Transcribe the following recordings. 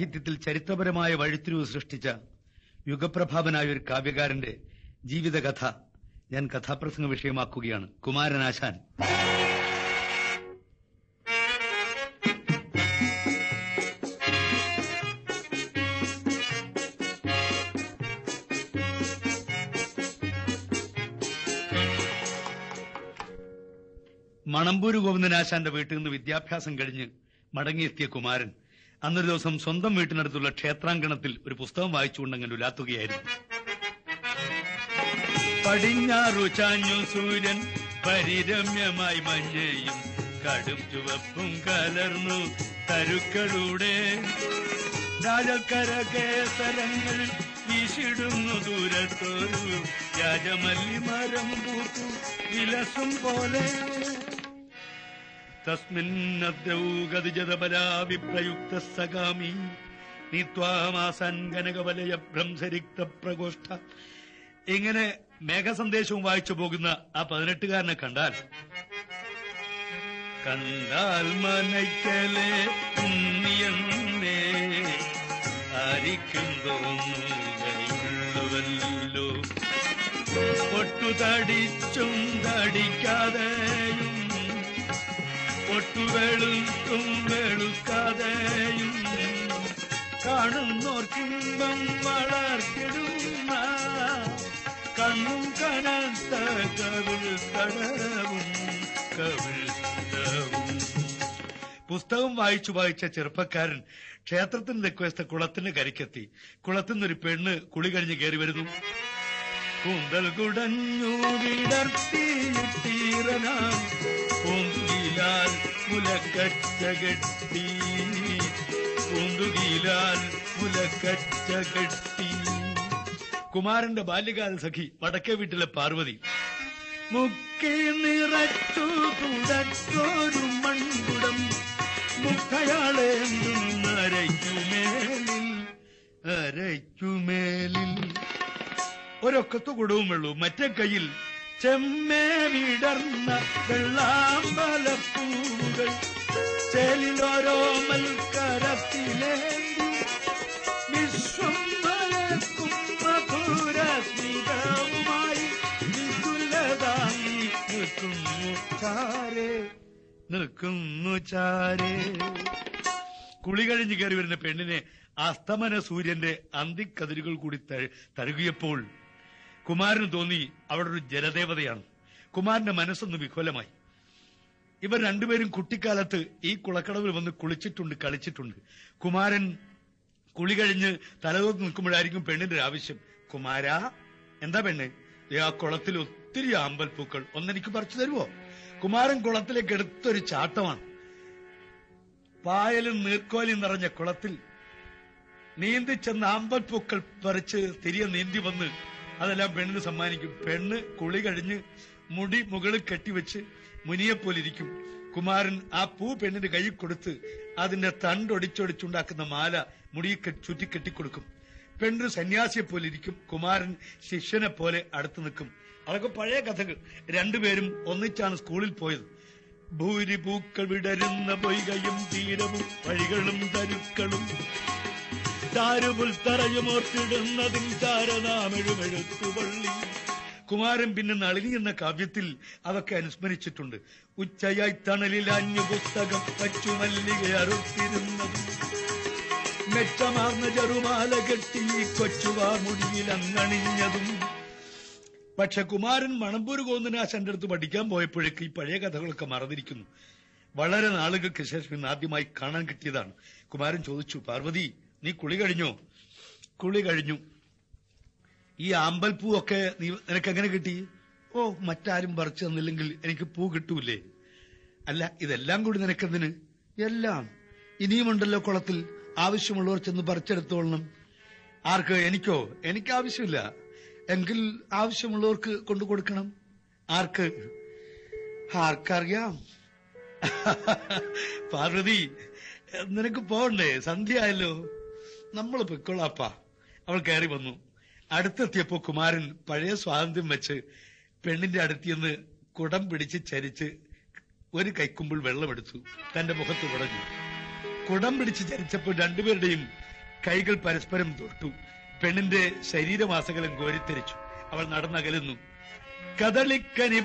സാഹിത്യത്തിൽ ചരിത്രപരമായ വഴിത്തിരിവ് സൃഷ്ടിച്ച യുഗപ്രഭാവനായ ഒരു കാവ്യകാരന്റെ ജീവിതകഥ ഞാൻ കഥാപ്രസംഗ വിഷയമാക്കുകയാണ്. കുമാരനാശാൻ. മണമ്പൂര് ഗോവിന്ദനാശാന്റെ വീട്ടിൽ നിന്ന് വിദ്യാഭ്യാസം കഴിഞ്ഞ് മടങ്ങിയെത്തിയ കുമാരൻ അന്നൊരു ദിവസം സ്വന്തം വീട്ടിനടുത്തുള്ള ക്ഷേത്രാങ്കണത്തിൽ ഒരു പുസ്തകം വായിച്ചുകൊണ്ടങ്ങനെ ഉലാത്തുകയായിരുന്നു. പടിഞ്ഞാറു ചാഞ്ഞു സൂര്യൻ പരിരമ്യമായി മഞ്ഞയും കടും ചുവപ്പും കലർന്നു തരുക്കളുടെ രാജകര കേസരങ്ങൾ വീശിടുന്നു ദൂരത്തൊരു രാജമല്ലി മരം പൂത്തു വിലസും പോലെ തസ്മിന്നദ്രൗഗതിജതപരാവിപ്രയുക്ത സകാമി നീത്വാമാസൻ കനകവലയ ഭ്രംസരിക്ത പ്രകോഷ്ഠ. ഇങ്ങനെ മേഘസന്ദേശവും വായിച്ചു പോകുന്ന ആ 18കാരനെ കണ്ടാൽ മനയ്ക്കലേ ഉണ്ണിയെന്നേ ആരിക്കും തോന്നുകയുള്ളുവല്ലോ. പൊട്ടുതടിച്ചും തടിക്കാതെയും പൊട്ടുവെളുത്തും വെളുക്കാതെയും കാണുന്നോർക്കിമ്പം വളർത്തിടുന്ന കണ്ണും കനത്ത കവിൾ തടവും കവിൾത്തവും. പുസ്തകം വായിച്ച ചെറുപ്പക്കാരൻ ക്ഷേത്രത്തിന് തെക്കുവശത്തെ കുളത്തിന് കരയ്ക്കെത്തി. കുളത്തുനിന്നൊരു പെണ്ണ് കുളി കഴിഞ്ഞ് കയറി വരുന്നു. കൂന്തൽ കുടഞ്ഞു വിടർത്തിയിട്ടീറനാം പൂന്തുകിലാൽ മുലക്കച്ച കെട്ടി പൂന്തുകിലാൽ മുലക്കച്ച കെട്ടി. കുമാരന്റെ ബാല്യകാല സഖി വടക്കേ വീട്ടിലെ പാർവതി മുക്കി നിറച്ചു തുടച്ചൊരു മൺകുടം മുഖയാളെന്തും അരയ്ക്കുമേലിൽ ഒരൊക്കത്തു കുടവും വെള്ളൂ. മറ്റേ കയ്യിൽ ചെമ്മേ വിടർന്ന വെള്ളാമ്പലപ്പൂവുകൾ ചേലിലോരോ മൽക്കരത്തിലേന്തി വിശ്വം വരക്കും മധുരസ്മിതവുമായി നികുലതായി നിൽക്കുന്നു ചാരേ. കുളി കഴിഞ്ഞ് കയറി വരുന്ന പെണ്ണിനെ അസ്തമന സൂര്യന്റെ അന്തിക്കതിരുകൾ കൂടി തഴുകിയപ്പോൾ കുമാരന് തോന്നി അവിടെ ഒരു ജലദേവതയാണ്. കുമാരന്റെ മനസ്സൊന്ന് വികലമായി. ഇവർ രണ്ടുപേരും കുട്ടിക്കാലത്ത് ഈ കുളക്കടവിൽ വന്ന് കുളിച്ചിട്ടുണ്ട്, കളിച്ചിട്ടുണ്ട്. കുമാരൻ കുളി കഴിഞ്ഞ് തലതോർത്ത് നിൽക്കുമ്പോഴായിരിക്കും പെണ്ണിന്റെ ഒരു ആവശ്യം. കുമാരാ, എന്താ പെണ്ണ്? ആ കുളത്തിൽ ഒത്തിരി ആമ്പൽപ്പൂക്കൾ, ഒന്നെനിക്ക് പറിച്ചു തരുമോ? കുമാരൻ കുളത്തിലേക്ക് എടുത്തൊരു ചാട്ടമാണ്. പായലും നീർക്കോലും നിറഞ്ഞ കുളത്തിൽ നീന്തി ചെന്ന് ആമ്പൽപ്പൂക്കൾ പറിച്ച് തിരികെ നീന്തി വന്ന് അതെല്ലാം പെണ്ണിന് സമ്മാനിക്കും. പെണ്ണ് കുളി കഴിഞ്ഞ് മുടി മുകളിൽ കെട്ടിവെച്ച് മുനിയെപ്പോലിരിക്കും. കുമാരൻ ആ പൂ പെണ്ണിന്റെ കയ്യിൽ കൊടുത്ത് അതിന്റെ തണ്ടൊടിച്ചൊടിച്ചുണ്ടാക്കുന്ന മാല മുടിയിൽ ചുറ്റി കെട്ടിക്കൊടുക്കും. പെണ്ണൊരു സന്യാസിയെ പോലെ ഇരിക്കും. കുമാരൻ ശിഷ്യനെ പോലെ അടുത്ത് നിൽക്കും. അതൊക്കെ പഴയ കഥകൾ. രണ്ടുപേരും ഒന്നിച്ചാണ് സ്കൂളിൽ പോയത്. ഭൂരിപൂക്കൾ വിടരുന്ന പൊയ്കയും തീരവും വഴികളും തരുക്കളും ചാരുപുൽത്തറയും ഓർത്തിടുന്നതിൽ ചാരനാമെഴുമെഴുത്തുപള്ളി. കുമാരൻ പിന്നെ നളിനി എന്ന കാവ്യത്തിൽ അതൊക്കെ അനുസ്മരിച്ചിട്ടുണ്ട്. ഉച്ചയായി തണലിൽ അഞ്ഞു പുസ്തകം വച്ചു മല്ലിക അറുത്തിരുന്നതും മെച്ചമാർന്ന ചെറുമാല കെട്ടി കൊച്ചുവാമുടിയിൽ അങ്ങണിഞ്ഞതും. പക്ഷെ കുമാരൻ മണമ്പൂര് ഗോവിന്ദനാശാന്റെ അടുത്ത് പഠിക്കാൻ പോയപ്പോഴേക്ക് ഈ പഴയ കഥകളൊക്കെ മറന്നിരിക്കുന്നു. വളരെ നാളുകൾക്ക് ശേഷം ഇന്ന് ആദ്യമായി കാണാൻ കിട്ടിയതാണ്. കുമാരൻ ചോദിച്ചു, പാർവതി, നീ കുളി കഴിഞ്ഞോ? കുളി കഴിഞ്ഞു. ഈ ആമ്പൽപ്പൂ ഒക്കെ നിനക്കെങ്ങനെ കിട്ടി? ഓ, മറ്റാരും പറിച്ചു തന്നില്ലെങ്കിൽ എനിക്ക് പൂ കിട്ടൂലേ? അല്ല, ഇതെല്ലാം കൂടി നിനക്കെന്തിന്? എല്ലാം ഇനിയുമുണ്ടല്ലോ കുളത്തിൽ, ആവശ്യമുള്ളവർ ചെന്ന് പറിച്ചെടുത്തോളണം. ആർക്ക്? എനിക്കോ? എനിക്ക് ആവശ്യമില്ല. എങ്കിൽ ആവശ്യമുള്ളവർക്ക് കൊണ്ടു കൊടുക്കണം. ആർക്ക്? ആർക്കറിയാം. പാർവതി, നിനക്ക് പോകണ്ടേ? സന്ധ്യയായല്ലോ. നമ്മൾ പൊയ്ക്കൊള്ളാപ്പാ. അവൾ കയറി വന്നു. അടുത്തെത്തിയപ്പോ കുമാരൻ പഴയ സ്വാതന്ത്ര്യം വെച്ച് പെണ്ണിന്റെ അടുത്തിന്ന് കുടം പിടിച്ച് ചരിച്ച് ഒരു കൈക്കുമ്പിൾ വെള്ളമെടുത്തു തന്റെ മുഖത്ത് കുടഞ്ഞു. കുടം പിടിച്ച് ചരിച്ചപ്പോൾ രണ്ടുപേരുടെയും കൈകൾ പരസ്പരം തൊട്ടു. പെണ്ണിന്റെ ശരീരമാസകലം കോരിത്തെരിച്ചു. അവൾ നടന്നകലുന്നു. കദളിക്കനി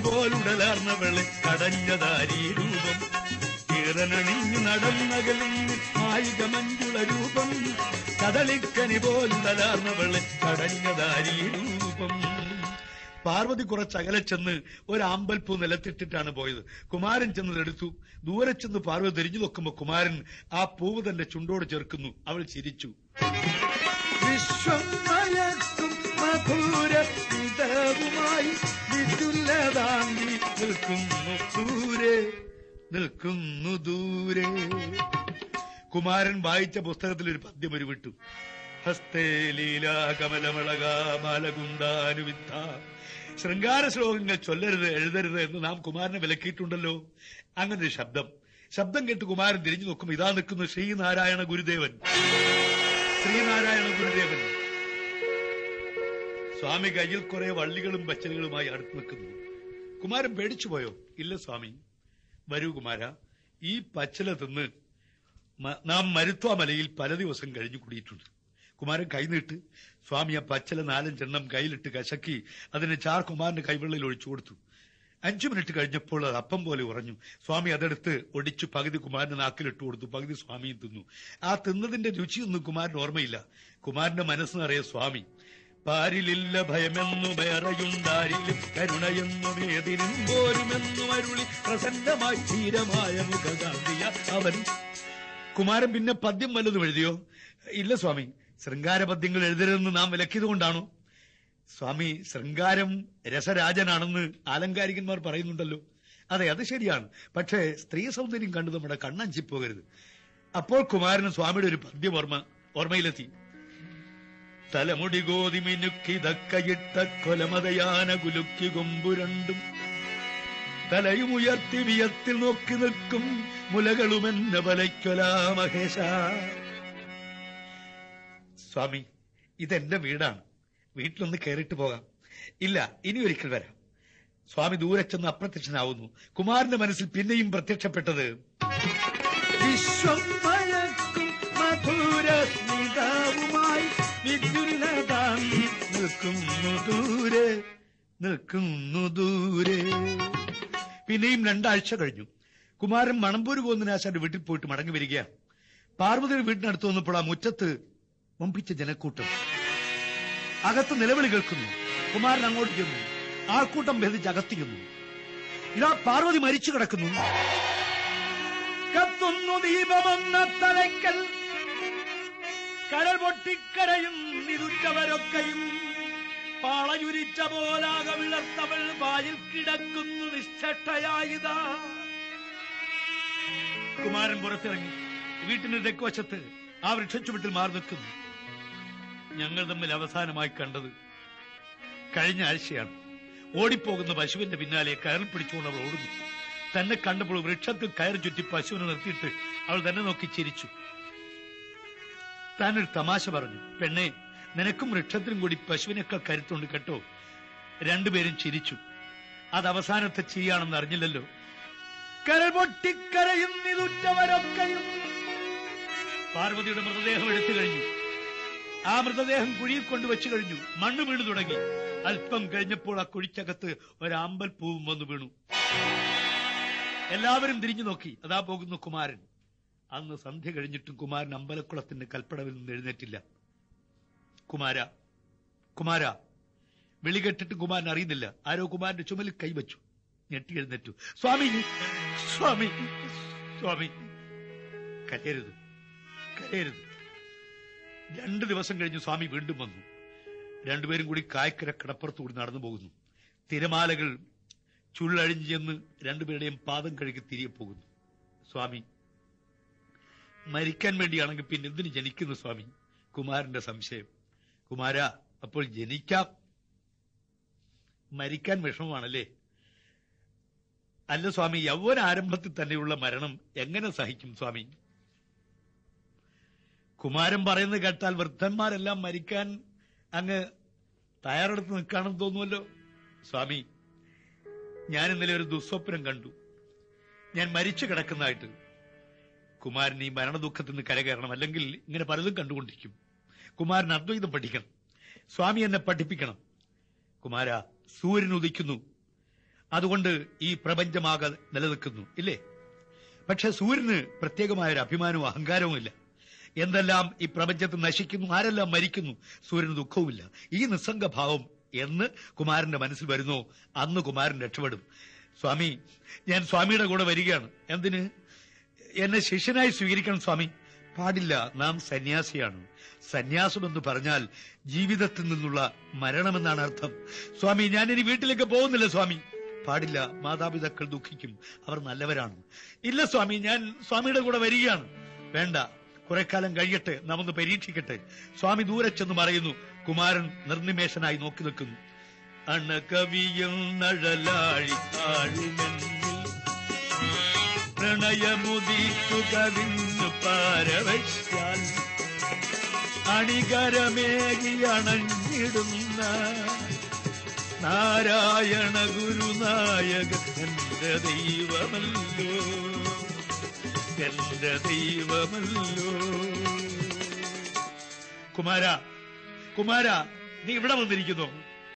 പോലുടലാർന്നവളെ കടഞ്ഞതാരീ രൂപം. ഈറനണിഞ്ഞു നടന്നകലുന്നു മായിക മഞ്ജുള രൂപം. കദളിക്കനി പോലുടലാർന്നവളെ കടഞ്ഞതാരീ രൂപം. പാർവതി കുറച്ചകലെ ചെന്ന് ഒരാമ്പൽപ്പൂ നിലത്തിട്ടിട്ടാണ് പോയത്. കുമാരൻ ചെന്നതെടുത്തു. ദൂരെ ചെന്ന് പാർവതി തിരിഞ്ഞു നോക്കുമ്പോ കുമാരൻ ആ പൂവ് തന്റെ ചുണ്ടോട് ചേർക്കുന്നു. അവൾ ചിരിച്ചു. വിശ്വമയക്കും മധുരമായി വിദുലതാണ്ടി നിൽക്കുന്നു ദൂരെ. കുമാരൻ വായിച്ച പുസ്തകത്തിൽ ഒരു പദ്യം ഉരുവിട്ടു. ഹസ്തേ ലീലാ കമലമളകാമാലകുണ്ടാനുവിത്ത. ശൃംഗാര ശ്ലോകങ്ങൾ ചൊല്ലരുത്, എഴുതരുത് എന്ന് നാം കുമാരനെ വിലക്കിയിട്ടുണ്ടല്ലോ. അങ്ങനൊരു ശബ്ദം കേട്ട് കുമാരൻ തിരിഞ്ഞു നോക്കും. ഇതാ നിൽക്കുന്നു ശ്രീനാരായണ ഗുരുദേവൻ. സ്വാമി കയ്യിൽ കുറെ വള്ളികളും പച്ചലുകളുമായി അടുത്ത് നിൽക്കുന്നു. കുമാരൻ പേടിച്ചുപോയോ? ഇല്ല സ്വാമി. വരൂ കുമാര, ഈ പച്ചല തിന്ന് നാം മരുത്വാമലയിൽ പല ദിവസം കഴിഞ്ഞു കൂടിയിട്ടുണ്ട്. കുമാരൻ കൈനീട്ട്. സ്വാമി ആ പച്ചല 4-5 എണ്ണം കയ്യിലിട്ട് കശക്കി അതിന് ചാർ കുമാരന്റെ കൈവെള്ളയിൽ ഒഴിച്ചു കൊടുത്തു. 5 മിനിറ്റ് കഴിഞ്ഞപ്പോൾ അത് അപ്പം പോലെ ഉറഞ്ഞു. സ്വാമി അതെടുത്ത് ഒടിച്ചു പകുതി കുമാരന്റെ നാക്കിലിട്ട് കൊടുത്തു, പകുതി സ്വാമിയും തിന്നു. ആ തിന്നതിന്റെ രുചിയൊന്നും കുമാരന് ഓർമ്മയില്ല. കുമാരന്റെ മനസ്സ് നിറയെ സ്വാമി. പാരിലില്ല ഭയമെന്നു വേറെയുണ്ടാരിലും കരുണയെന്നും ഏതിനും പോരുമെന്നും അരുളി പ്രസന്നമായി ധീരമായ മുഖകാന്തിയ അവൻ. കുമാരൻ പിന്നെ പദ്യം വല്ലതും എഴുതിയോ? ഇല്ല സ്വാമി. ശൃംഗാര പദ്യങ്ങൾ എഴുതരുതെന്ന് നാം വിലക്കിയതുകൊണ്ടാണോ? സ്വാമി, ശൃംഗാരം രസരാജനാണെന്ന് ആലങ്കാരികന്മാർ പറയുന്നുണ്ടല്ലോ. അതെ, അത് ശരിയാണ്. പക്ഷേ സ്ത്രീ സൗന്ദര്യം കണ്ടു നമ്മുടെ കണ്ണഞ്ചിപ്പോകരുത്. അപ്പോൾ കുമാരന് സ്വാമിയുടെ ഒരു പദ്യം ഓർമ്മയിലെത്തി. തലമുടി ഗോതിമിനുക്കിതക്കയിട്ട കൊലമതയാന കുലുക്കി കൊമ്പുരണ്ടും തലയുമുയർത്തി വിയത്തിൽ നോക്കി നിൽക്കും മുലകളുമെന്ന വലയ്ക്കൊലാ മഹേശ. സ്വാമി, ഇതെന്റെ വീടാണ്. വീട്ടിലൊന്ന് കയറിയിട്ട് പോകാം. ഇല്ല, ഇനി ഒരിക്കൽ വരാം. സ്വാമി ദൂരെ ചെന്ന് അപ്രത്യക്ഷനാവുന്നു. കുമാരന്റെ മനസ്സിൽ പിന്നെയും പ്രത്യക്ഷപ്പെട്ടത് വിശ്വം മയക്കും മധുരസ്മിതവുമായി നിൽക്കുന്നു ദൂരെ. പിന്നെയും 2 ആഴ്ച കഴിഞ്ഞു. കുമാരൻ മണമ്പൂര് ഗോവിന്ദനാശാന്റെ വീട്ടിൽ പോയിട്ട് മടങ്ങി വരികയാണ്. പാർവതിയുടെ വീട്ടിനടുത്ത് വന്നപ്പോൾ ആ മുറ്റത്ത് വമ്പിച്ച ജനക്കൂട്ടം. അകത്ത് നിലവിളി കേൾക്കുന്നു. കുമാരൻ അങ്ങോട്ട് ചെന്നു. ആൾക്കൂട്ടം ഭേദിച്ച് അകത്തിക്കുന്നു. ഇതാ പാർവതി മരിച്ചു കിടക്കുന്നു. കത്തുന്നു ദീപമെന്ന തലയ്ക്കൽ, കരൾ പൊട്ടിക്കരയും നിരുറ്റവരൊക്കെയും, പാളയുരിച്ച പോലാക വിളർത്തവൾ വായിൽ കിടക്കുന്നു നിശ്ചട്ടയായിതാ. കുമാരൻ പുറത്തിറങ്ങി. വീട്ടിന് തെക്കുവശത്ത് ആ വൃക്ഷച്ചുവട്ടിൽ മാറി നിൽക്കുന്നു. ഞങ്ങൾ തമ്മിൽ അവസാനമായി കണ്ടത് കഴിഞ്ഞ ആഴ്ചയാണ്. ഓടിപ്പോകുന്ന പശുവിന്റെ പിന്നാലെ കയറിൽ പിടിച്ചുകൊണ്ട് അവൾ ഓടുന്നു. തന്നെ കണ്ടപ്പോൾ വൃക്ഷത്തിൽ കയറി ചുറ്റി പശുവിനെ നിർത്തിയിട്ട് അവൾ തന്നെ നോക്കി ചിരിച്ചു. താനൊരു തമാശ പറഞ്ഞു. പെണ്ണെ, നിനക്കും വൃക്ഷത്തിനും കൂടി പശുവിനേക്കാൾ കരുത്തുണ്ട് കേട്ടോ. 2 പേരും ചിരിച്ചു. അത് അവസാനത്തെ ചിരിയാണെന്ന് അറിഞ്ഞില്ലല്ലോ. കരൾ പൊട്ടിക്കരയുന്നിതുറ്റവരൊക്കെയും. പാർവതിയുടെ മൃതദേഹം എടുത്തു കഴിഞ്ഞു. ആ മൃതദേഹം കുഴിയിൽ കൊണ്ടുവച്ചു കഴിഞ്ഞു. മണ്ണ് വീണു തുടങ്ങി. അല്പം കഴിഞ്ഞപ്പോൾ ആ കുഴിക്കകത്ത് ഒരാമ്പൽ പൂവും വന്നു വീണു. എല്ലാവരും തിരിഞ്ഞു നോക്കി. അതാ പോകുന്നു കുമാരൻ. അന്ന് സന്ധ്യ കഴിഞ്ഞിട്ടും കുമാരൻ അമ്പലക്കുളത്തിന്റെ കൽപ്പടവിൽ നിന്ന് എഴുന്നേറ്റില്ല. കുമാര വിളി കേട്ടിട്ട് കുമാരൻ അറിയുന്നില്ല. ആരോ കുമാരന്റെ ചുമലിൽ കൈവച്ചു. ഞെട്ടി എഴുന്നേറ്റു. സ്വാമി, സ്വാമി, സ്വാമി. കരയരുത്. 2 ദിവസം കഴിഞ്ഞ് സ്വാമി വീണ്ടും വന്നു. 2 പേരും കൂടി കായ്ക്കര കടപ്പുറത്തുകൂടി നടന്നു പോകുന്നു. തിരമാലകൾ ചുള്ളഴിഞ്ഞു ചെന്ന് 2 പേരുടെയും പാദം കഴുകി തിരികെ പോകുന്നു. സ്വാമി, മരിക്കാൻ വേണ്ടിയാണെങ്കിൽ പിന്നെ എന്തിനു ജനിക്കുന്നു സ്വാമി? കുമാരന്റെ സംശയം. കുമാര, അപ്പോൾ ജനിക്കാം. മരിക്കാൻ വിഷമമാണല്ലേ? അല്ല സ്വാമി, യൗവന ആരംഭത്തിൽ തന്നെയുള്ള മരണം എങ്ങനെ സഹിക്കും സ്വാമി? കുമാരൻ പറയുന്നത് കേട്ടാൽ വൃദ്ധന്മാരെല്ലാം മരിക്കാൻ അങ്ങ് തയ്യാറെടുത്ത് നിൽക്കാണെന്ന് തോന്നുമല്ലോ. സ്വാമി, ഞാൻ ഇന്നലെ ഒരു ദുസ്വപ്നം കണ്ടു. ഞാൻ മരിച്ചു കിടക്കുന്നതായിട്ട്. കുമാരൻ ഈ മരണദുഃഖത്തിൽ നിന്ന് കരകയറണം, അല്ലെങ്കിൽ ഇങ്ങനെ പലതും കണ്ടുകൊണ്ടിരിക്കും. കുമാരൻ അദ്വൈതം പഠിക്കണം. സ്വാമി എന്നെ പഠിപ്പിക്കണം. കുമാര, സൂര്യൻ ഉദിക്കുന്നു, അതുകൊണ്ട് ഈ പ്രപഞ്ചമാകെ നിലനിൽക്കുന്നു ഇല്ലേ? പക്ഷെ സൂര്യന് പ്രത്യേകമായൊരു അഭിമാനവും അഹങ്കാരവും ഇല്ല. എന്തെല്ലാം ഈ പ്രപഞ്ചത്തിൽ നശിക്കുന്നു, ആരെല്ലാം മരിക്കുന്നു, സൂര്യന് ദുഃഖവുമില്ല. ഈ നിസ്സംഗഭാവം എന്ന് കുമാരന്റെ മനസ്സിൽ വരുന്നോ, അന്ന് കുമാരൻ രക്ഷപ്പെടും. സ്വാമി, ഞാൻ സ്വാമിയുടെ കൂടെ വരികയാണ്. എന്തിന്? എന്നെ ശിഷ്യനായി സ്വീകരിക്കണം സ്വാമി. പാടില്ല, നാം സന്യാസിയാണ്. സന്യാസം എന്ന് പറഞ്ഞാൽ ജീവിതത്തിൽ നിന്നുള്ള മരണമെന്നാണ് അർത്ഥം. സ്വാമി, ഞാൻ ഇനി വീട്ടിലേക്ക് പോകുന്നില്ല സ്വാമി. പാടില്ല, മാതാപിതാക്കൾ ദുഃഖിക്കും, അവർ നല്ലവരാണ്. ഇല്ല സ്വാമി, ഞാൻ സ്വാമിയുടെ കൂടെ വരികയാണ്. വേണ്ട, കുറെ കാലം കഴിയട്ടെ, നാം ഒന്ന് പരീക്ഷിക്കട്ടെ. സ്വാമി ദൂരെ ചെന്ന് മറയുന്നു. കുമാരൻ നിർനിമേഷനായി നോക്കി നിൽക്കുന്നു. അണകവിയും നഴലാഴി പ്രണയമുദിക്കു കവിഞ്ഞു പാരവശ്യാൽ അണികരമേകി അണഞ്ഞിടുന്ന നാരായണ ഗുരുനായക എന്റെ ദൈവമല്ലോ, എന്റെ ദൈവമല്ലോ. കുമാര, കുമാര, നീ ഇവിടെ വന്നിരിക്കുന്നു.